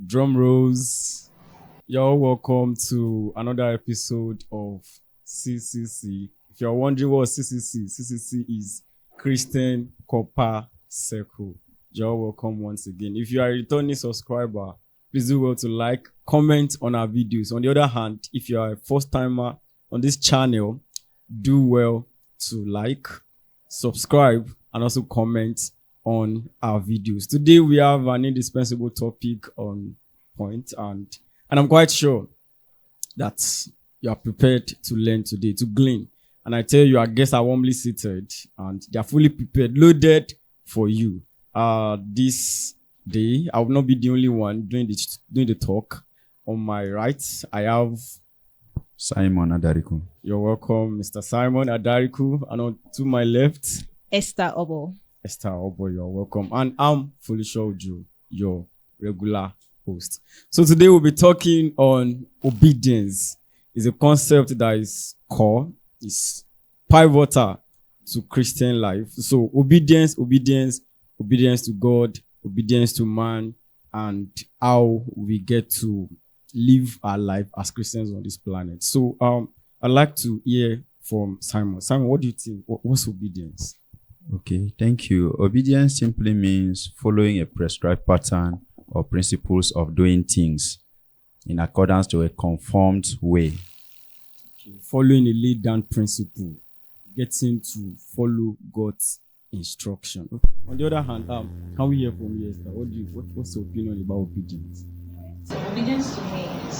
Drum rolls. You're all welcome to another episode of CCC. If you're wondering what CCC is Christian Copper Circle. You're all welcome once again. If you are a returning subscriber, please do well to like, comment on our videos. On the other hand, if you are a first timer on this channel, do well to like, subscribe, and also comment on our videos. Today we have an indispensable topic on point, and I'm quite sure that you are prepared to learn today, to glean. And I tell you, our guests are warmly seated and they are fully prepared, loaded for you. This day, I will not be the only one doing the talk. On my right, I have Simon Adariku. You're welcome, Mr. Simon Adariku. And on to my left, Esther Obo, you're welcome. And I'm Felicia Ojo, your regular host. So today we'll be talking on obedience. It's a concept that is core, is pivotal to Christian life. So obedience to God, obedience to man, and how we get to live our life as Christians on this planet. So I'd like to hear from Simon. Simon, what do you think? What's obedience? Okay, thank you. Obedience simply means following a prescribed pattern or principles of doing things in accordance to a conformed way. Okay. Following a laid down principle, getting to follow God's instruction. Okay. On the other hand, can we hear from you, Esther? What's your opinion about obedience? So obedience to me is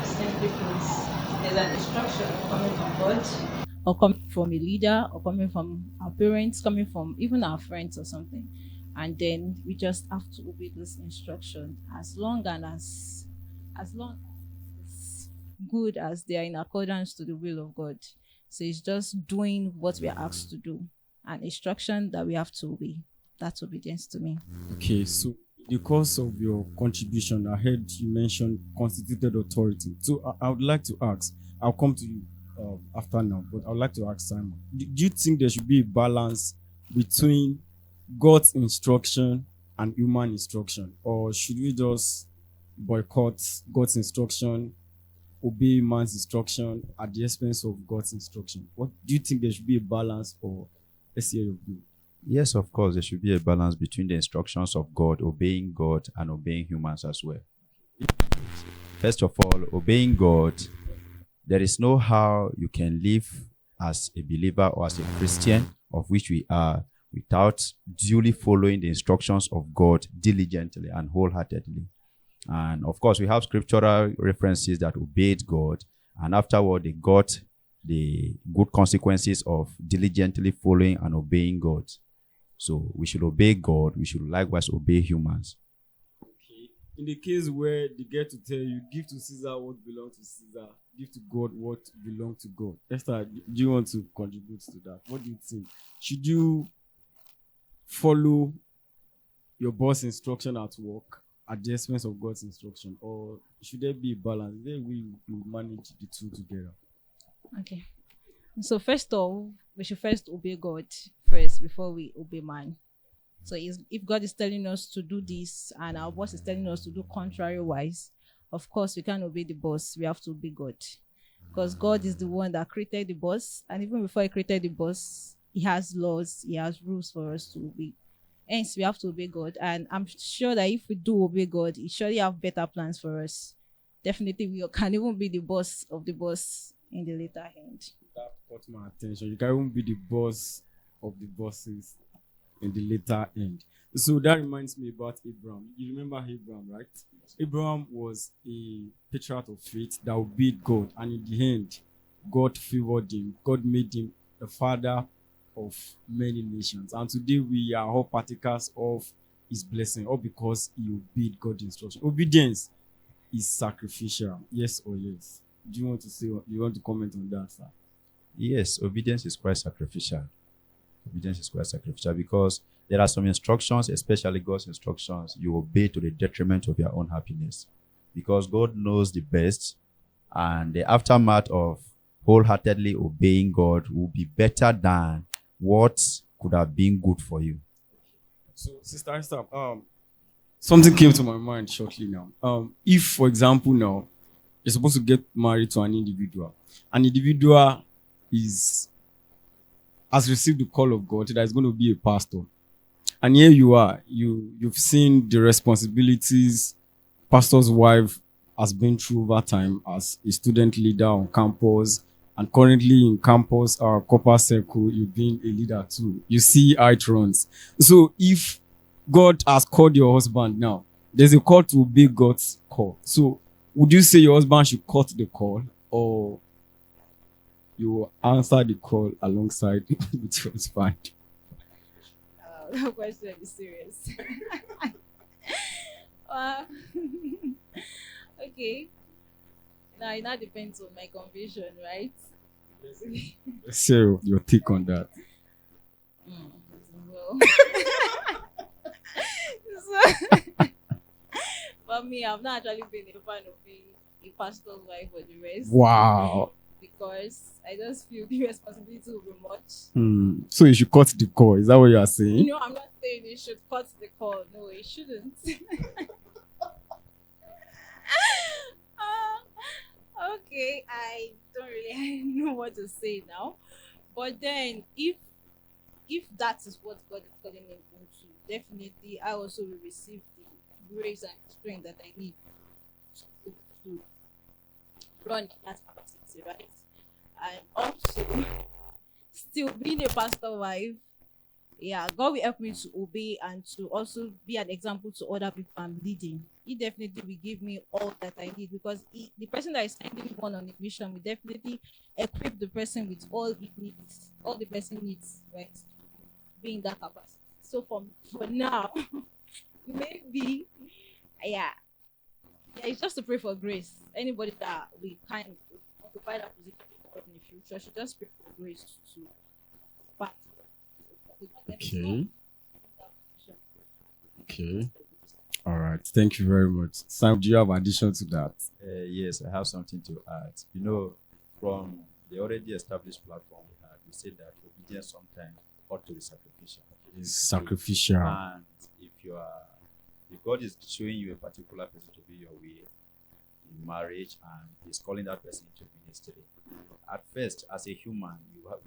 simply put, is an instruction coming from God, or coming from a leader, or coming from our parents, coming from even our friends or something. And then we just have to obey this instruction as long as good as they are in accordance to the will of God. So it's just doing what we are asked to do, an instruction that we have to obey. That's obedience to me. Okay, so the course of your contribution, I heard you mention constituted authority. So I would like to ask, I'll come to you after now, but I would like to ask Simon, do you think there should be a balance between God's instruction and human instruction, or should we just boycott God's instruction, obey man's instruction at the expense of God's instruction? What do you think there should be a balance, or let's hear your view? Yes, of course, there should be a balance between the instructions of God, obeying God, and obeying humans as well. First of all, obeying God, there is no how you can live as a believer or as a Christian, of which we are, without duly following the instructions of God diligently and wholeheartedly. And of course, we have scriptural references that obeyed God, and afterward they got the good consequences of diligently following and obeying God. So we should obey God, we should likewise obey humans. Okay. In the case where they get to tell you, give to Caesar what belongs to Caesar, give to God what belongs to God. Esther, do you want to contribute to that? What do you think? Should you follow your boss' instruction at work at the expense of God's instruction, or should there be a balance? Then we manage the two together. Okay. So first of all, we should first obey God first before we obey man. So if God is telling us to do this and our boss is telling us to do contrary-wise, of course we can't obey the boss. We have to obey God, because God is the one that created the boss, and even before he created the boss, he has laws, he has rules for us to obey. Hence, we have to obey God, and I'm sure that if we do obey God, he surely have better plans for us. Definitely, we can even be the boss of the boss in the later end. That caught my attention. You can even be the boss of the bosses in the later end. So that reminds me about Abraham. You remember Abraham, right? Abraham was a patriarch of faith that obeyed God, and in the end, God favored him. God made him the father of many nations. And today we are all partakers of his blessing, all because he obeyed God's instruction. Obedience is sacrificial. Yes or yes? Do you want to say, you want to comment on that, sir? Yes, obedience is quite sacrificial. Obedience is quite sacrificial because there are some instructions, especially God's instructions, you obey to the detriment of your own happiness. Because God knows the best, and the aftermath of wholeheartedly obeying God will be better than what could have been good for you. So, Sister Esther, something came to my mind shortly now. If, for example, now you're supposed to get married to an individual is has received the call of God that is going to be a pastor, and here you are, you've seen the responsibilities pastor's wife has been through over time as a student leader on campus, and currently in campus our Corpers circle, you've been a leader too. You see how it runs. So if God has called your husband now, there's a call to obey God's call. So would you say your husband should cut the call, or you answer the call alongside with your husband? That question is serious. uh, okay. Now it now depends on my conviction, right? So your take on that. Well, so, for me, I've not actually been a fan of being a pastor's wife for the rest. Wow. Because I just feel the responsibility will be much. So you should cut the call. Is that what you are saying? No, I'm not saying you should cut the call. No, it shouldn't. Okay, I don't really know what to say now. But then, if that is what God is calling me into, definitely I also will receive the grace and strength that I need to run in that capacity, right? And also, still being a pastor wife, yeah, God will help me to obey and to also be an example to other people I'm leading. He definitely will give me all that I need, because the person that is sending one on a mission will definitely equip the person with all he needs, all the person needs, right? Being that capacity. So for now, maybe, yeah, it's just to pray for grace. Anybody that we kind of occupy that position in the future should just pray for grace to pass. Okay. Okay. All right. Thank you very much. Sam, do you have addition to that? Yes, I have something to add. From the already established platform we had, we said that obedience sometimes ought to be sacrificial. It's sacrificial. And if God is showing you a particular person to be your way in marriage, and He's calling that person into ministry, at first, as a human,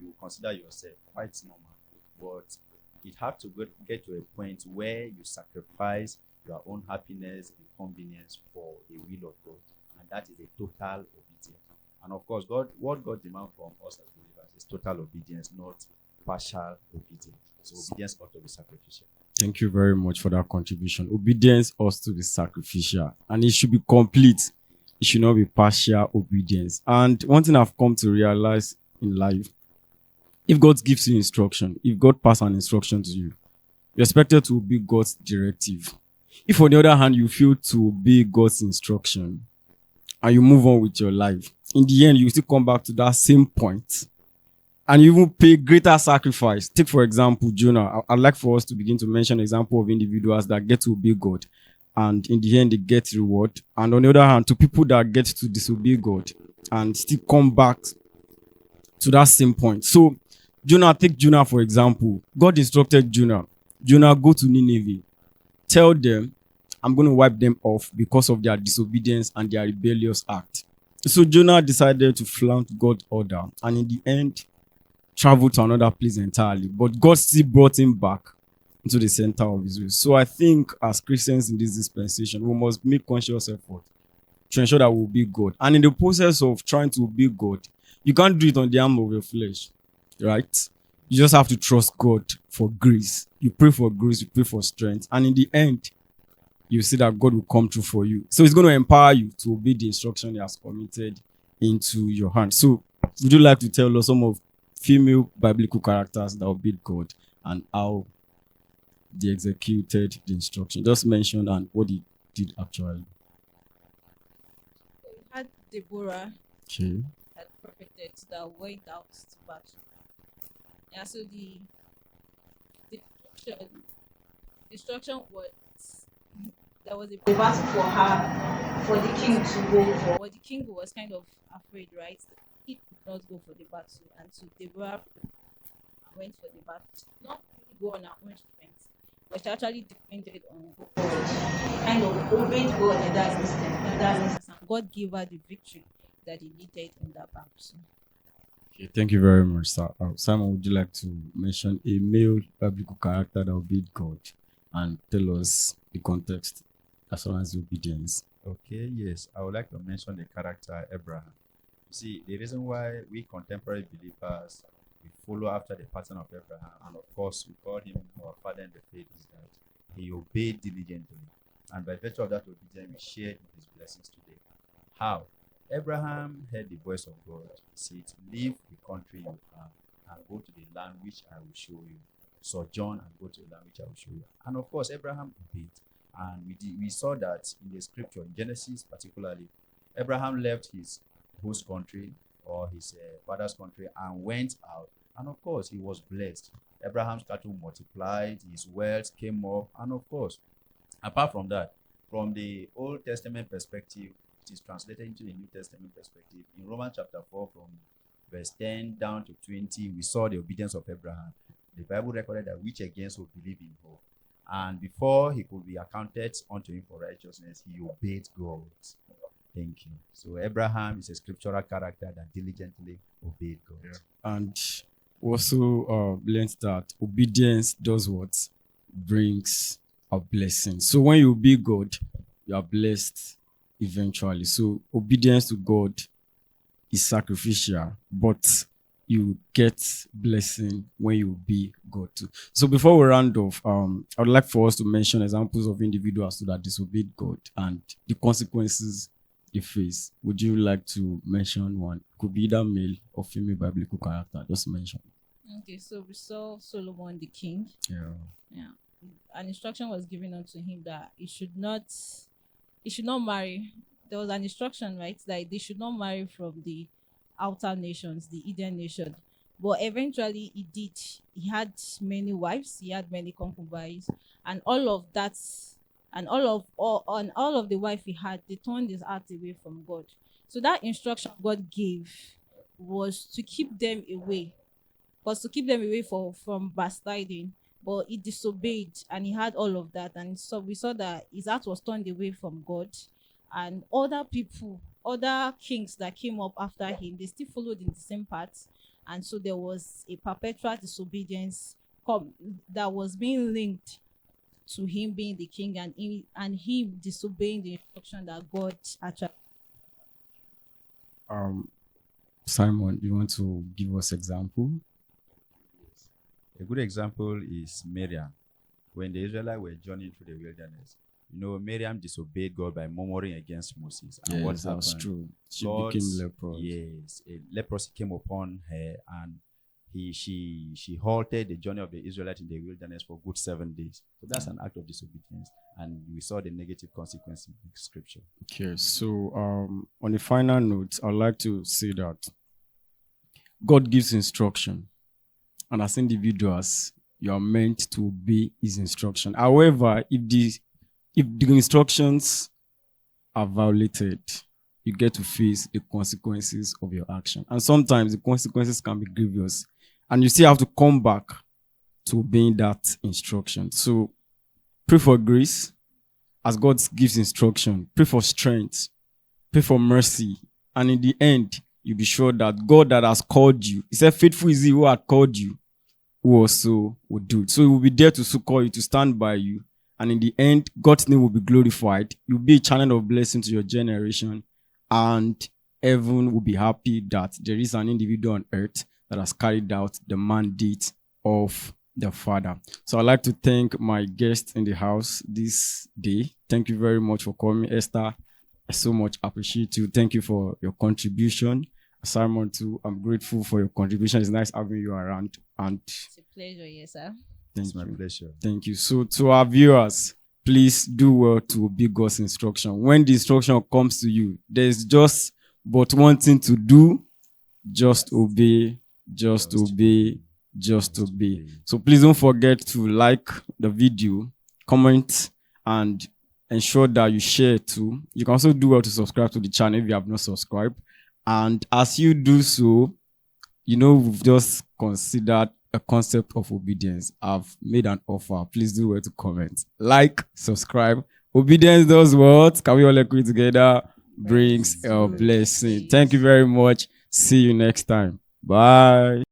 you consider yourself quite normal, but it had to get to a point where you sacrifice your own happiness and convenience for the will of God, and that is a total obedience. And of course, what God demands from us as believers is total obedience, not partial obedience. So obedience ought to be sacrificial. Thank you very much for that contribution. Obedience ought to be sacrificial, and it should be complete. It should not be partial obedience. And one thing I've come to realize in life, if God gives you instruction, if God passes an instruction to you, you're expected to obey God's directive. If on the other hand, you fail to obey God's instruction and you move on with your life, in the end, you still come back to that same point and you even pay greater sacrifice. Take, for example, Jonah. I'd like for us to begin to mention an example of individuals that get to obey God and in the end, they get reward. And on the other hand, to people that get to disobey God and still come back to that same point. So, take Jonah, for example. God instructed Jonah, go to Nineveh. Tell them, I'm going to wipe them off because of their disobedience and their rebellious act. So Jonah decided to flout God's order and in the end, traveled to another place entirely. But God still brought him back into the center of his will. So I think as Christians in this dispensation, we must make conscious effort to ensure that we obey God. And in the process of trying to obey God, you can't do it on the arm of your flesh, right? You just have to trust God for grace. You pray for grace, you pray for strength. And in the end, you see that God will come through for you. So it's going to empower you to obey the instruction He has committed into your hands. So would you like to tell us some of female biblical characters that obeyed God and how they executed the instruction? Just mention and what they did actually. We had Deborah, Okay. that prophetess that went out to battle. Yeah, so the instruction was there was a battle for her, for the king to go for. But the king was kind of afraid, right? He could not go for the battle, and so Deborah went for the battle. Not really go on her own strength. but she actually depended on God. Kind of obeyed God in that instant. In that instant. And God gave her the victory that he needed in that battle. So, Okay, thank you very much, sir. Simon, would you like to mention a male biblical character that obeyed God and tell us the context as well as the obedience? Okay, yes. I would like to mention the character Abraham. You see, the reason why we contemporary believers we follow after the pattern of Abraham, and of course we call him our father in the faith, is that he obeyed diligently. And by virtue of that obedience, we share in his blessings today. How? Abraham heard the voice of God. He said, leave the country you are and go to the land which I will show you. Sojourn and go to the land which I will show you. And of course, Abraham obeyed. And we saw that in the scripture, in Genesis particularly, Abraham left his host country or his father's country and went out. And of course, he was blessed. Abraham's cattle multiplied, his wealth came up. And of course, apart from that, from the Old Testament perspective, it is translated into the New Testament perspective. In Romans chapter 4, from verse 10 down to 20, we saw the obedience of Abraham. The Bible recorded that which against will believe in hope. And before he could be accounted unto him for righteousness, he obeyed God. Thank you. So Abraham is a scriptural character that diligently obeyed God. Yeah. And also learned that obedience does what? Brings a blessing. So when you obey God, you are blessed eventually. So obedience to God is sacrificial, but you get blessing when you obey God too. So before we round off, I would like for us to mention examples of individuals that disobeyed God and the consequences they face. Would you like to mention one? Could be either male or female biblical character. Just mention. okay, so we saw Solomon the king. Yeah. An instruction was given unto him that he should not marry. There was an instruction, right, that they should not marry from the outer nations, the Eden nation. But eventually he did. He had many wives, he had many concubines, and all of that, and all of the wife he had, they turned his heart away from God. So that instruction God gave was to keep them away, from backsliding. But he disobeyed and he had all of that. And so we saw that his heart was turned away from God. And other kings that came up after him, they still followed in the same path. And so there was a perpetual disobedience that was being linked to him being the king and him disobeying the instruction that God actually. Simon, you want to give us example? A good example is Miriam. When the Israelites were journeying through the wilderness, Miriam disobeyed God by murmuring against Moses. And Yes, what happened? that's true. She God, became leprous. Yes, a leprosy came upon her, and she halted the journey of the Israelites in the wilderness for good 7 days. So that's an act of disobedience, and we saw the negative consequences in the scripture. Okay, so on a final note, I'd like to say that God gives instruction, and as individuals, you are meant to obey his instruction. However, if the instructions are violated, you get to face the consequences of your action. And sometimes the consequences can be grievous. And you still have to come back to obeying that instruction. So pray for grace as God gives instruction. Pray for strength. Pray for mercy. And in the end, you'll be sure that God that has called you, he said, faithful is he who had called you, who also would do it. So he will be there to succor you, to stand by you. And in the end, God's name will be glorified. You'll be a channel of blessing to your generation. And heaven will be happy that there is an individual on earth that has carried out the mandate of the Father. So I'd like to thank my guests in the house this day. Thank you very much for coming, Esther. I so much appreciate you. Thank you for your contribution. Simon, too, I'm grateful for your contribution. It's nice having you around. And It's a pleasure, yes, sir. It's my pleasure. Thank you. So to our viewers, please do well to obey God's instruction. When the instruction comes to you, there's just but one thing to do. Just obey, just obey, just obey. So please don't forget to like the video, comment, and ensure that you share too. You can also do well to subscribe to the channel if you have not subscribed. And as you do so, we've just considered a concept of obedience, I've made an offer. Please do well to comment, like, subscribe. Obedience does what? Can we all agree together? Brings a blessing. Thank you very much. See you next time. Bye.